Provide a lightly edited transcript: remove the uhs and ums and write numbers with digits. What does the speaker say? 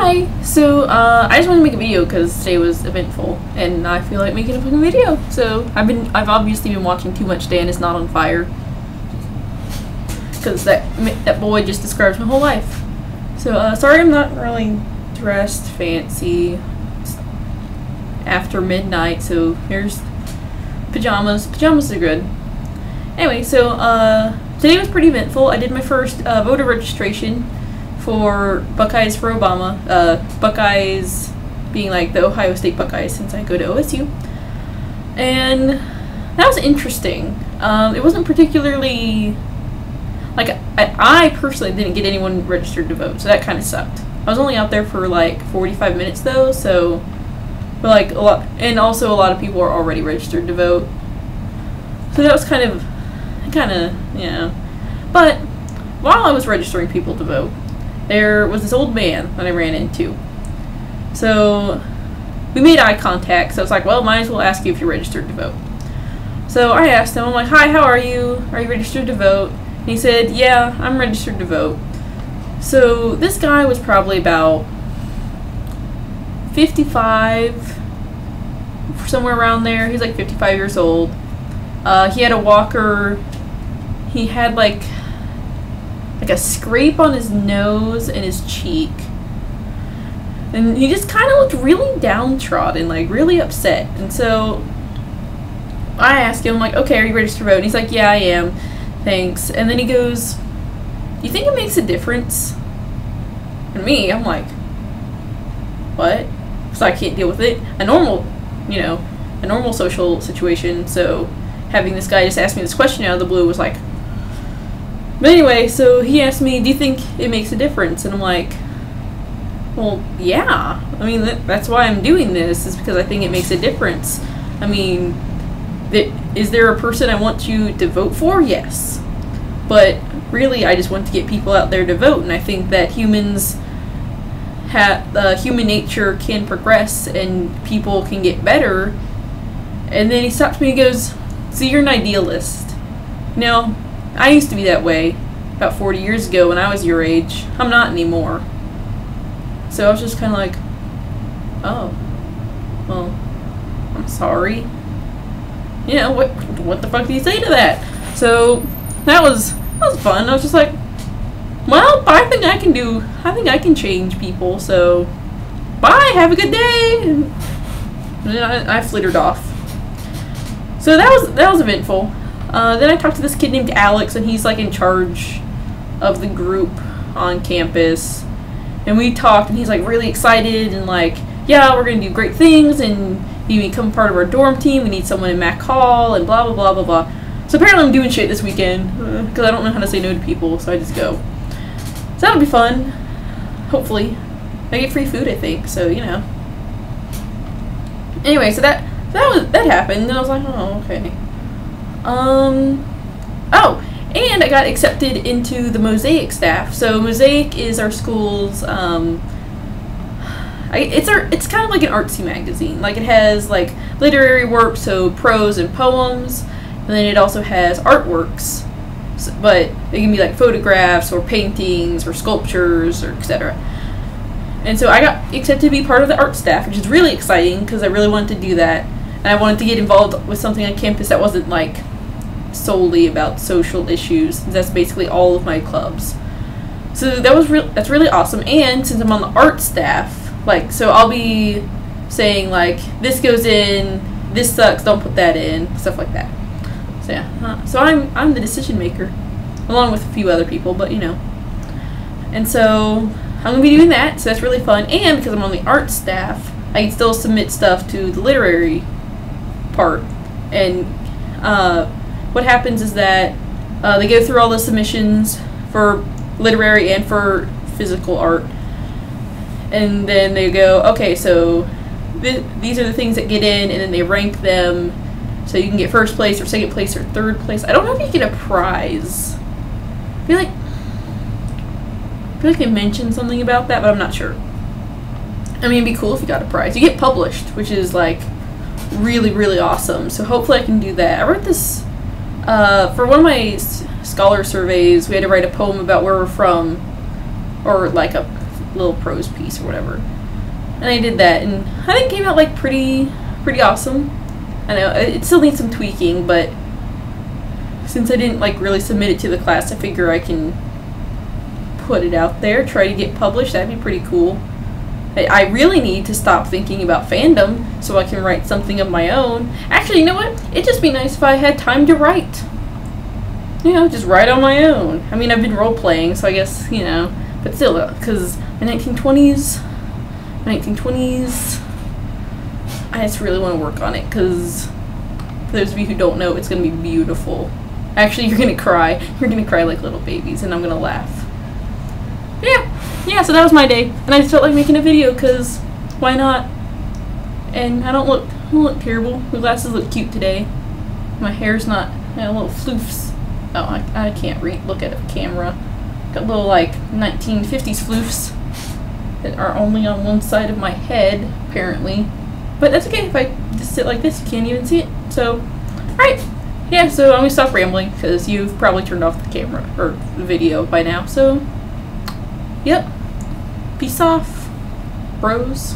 Hi! So, I just wanted to make a video because today was eventful, and I feel like making a fucking video. So, I've obviously been watching too much Dan Is Not on Fire. Because that boy just describes my whole life. So, sorry I'm not really dressed fancy. It's after midnight, so here's pajamas. Pajamas are good. Anyway, so, today was pretty eventful. I did my first voter registration for Buckeyes for Obama. Buckeyes being like the Ohio State Buckeyes since I go to OSU. And that was interesting. It wasn't particularly, like, I personally didn't get anyone registered to vote, so that kind of sucked. I was only out there for like 45 minutes though, so, but like a lot, and also a lot of people are already registered to vote. So that was kind of, you know. But while I was registering people to vote, there was this old man that I ran into. So we made eye contact, so it's like, well, might as well ask you if you're registered to vote. So I asked him, I'm like, hi, how are you? Are you registered to vote? And he said, yeah, I'm registered to vote. So this guy was probably about 55, somewhere around there. He's like 55 years old. He had a walker. He had like a scrape on his nose and his cheek. And he just kind of looked really downtrodden, like really upset. And so I asked him, like, okay, are you registered to vote? And he's like, yeah, I am. Thanks. And then he goes, you think it makes a difference? And me, I'm like, what? Because I can't deal with it. A normal social situation. So having this guy just ask me this question out of the blue was like, but anyway, so he asked me, do you think it makes a difference? And I'm like, well, yeah. I mean, that's why I'm doing this, is because I think it makes a difference. I mean, is there a person I want you to vote for? Yes. But really, I just want to get people out there to vote, and I think that human nature can progress and people can get better. And then he stopped me and goes, so you're an idealist. Now, I used to be that way about 40 years ago when I was your age. I'm not anymore. So I was just kind of like, oh, well, I'm sorry. You know, what the fuck do you say to that? So that was fun. I was just like, well, I think I can change people, so bye, have a good day. And then I flittered off. So that was eventful. Then I talked to this kid named Alex, and he's like in charge of the group on campus. And we talked, and he's like really excited and like, yeah, we're gonna do great things, and you become part of our dorm team. We need someone in Mac Hall, and blah blah blah blah blah. So apparently I'm doing shit this weekend because I don't know how to say no to people, so I just go. So that'll be fun. Hopefully, I get free food, I think. So you know. Anyway, so that happened, and I was like, oh, okay. Oh, and I got accepted into the Mosaic staff. So Mosaic is our school's, it's kind of like an artsy magazine. Like, it has like literary work, so prose and poems, and then it also has artworks, but it can be like photographs or paintings or sculptures or etc. And so I got accepted to be part of the art staff, which is really exciting because I really wanted to do that, and I wanted to get involved with something on campus that wasn't like solely about social issues. That's basically all of my clubs. So that's really awesome. And since I'm on the art staff, like, so I'll be saying like, this goes in, this sucks, don't put that in, stuff like that. So yeah, so I'm the decision maker, along with a few other people, but you know. And so I'm gonna be doing that. So that's really fun. And because I'm on the art staff, I can still submit stuff to the literary part. And what happens is that they go through all the submissions for literary and for physical art, and then they go, okay, so these are the things that get in, and then they rank them, so you can get first place or second place or third place. I don't know if you get a prize. I feel like they mentioned something about that, but I'm not sure. I mean, it'd be cool if you got a prize. You get published, which is like really, really awesome. So hopefully I can do that. I wrote this for one of my scholar surveys. We had to write a poem about where we're from, or like a little prose piece or whatever. And I did that, and I think it came out like pretty awesome. I know it still needs some tweaking, but since I didn't like really submit it to the class, I figure I can put it out there, try to get published. That'd be pretty cool. I really need to stop thinking about fandom so I can write something of my own. Actually, you know what? It'd just be nice if I had time to write. You know, just write on my own. I mean, I've been role-playing, so I guess, you know, but still, because my 1920s, I just really want to work on it, because for those of you who don't know, it's going to be beautiful. Actually, you're going to cry. You're going to cry like little babies, and I'm going to laugh. Yeah, so that was my day, and I just felt like making a video, because why not? And I don't look terrible. My glasses look cute today. My hair's not, little floofs. Oh, I can't look at a camera. Got little, like, 1950s floofs that are only on one side of my head, apparently. But that's okay, if I just sit like this, you can't even see it. So, alright. Yeah, so I'm gonna stop rambling, because you've probably turned off the camera, or the video by now, so, yep. Peace off, bros.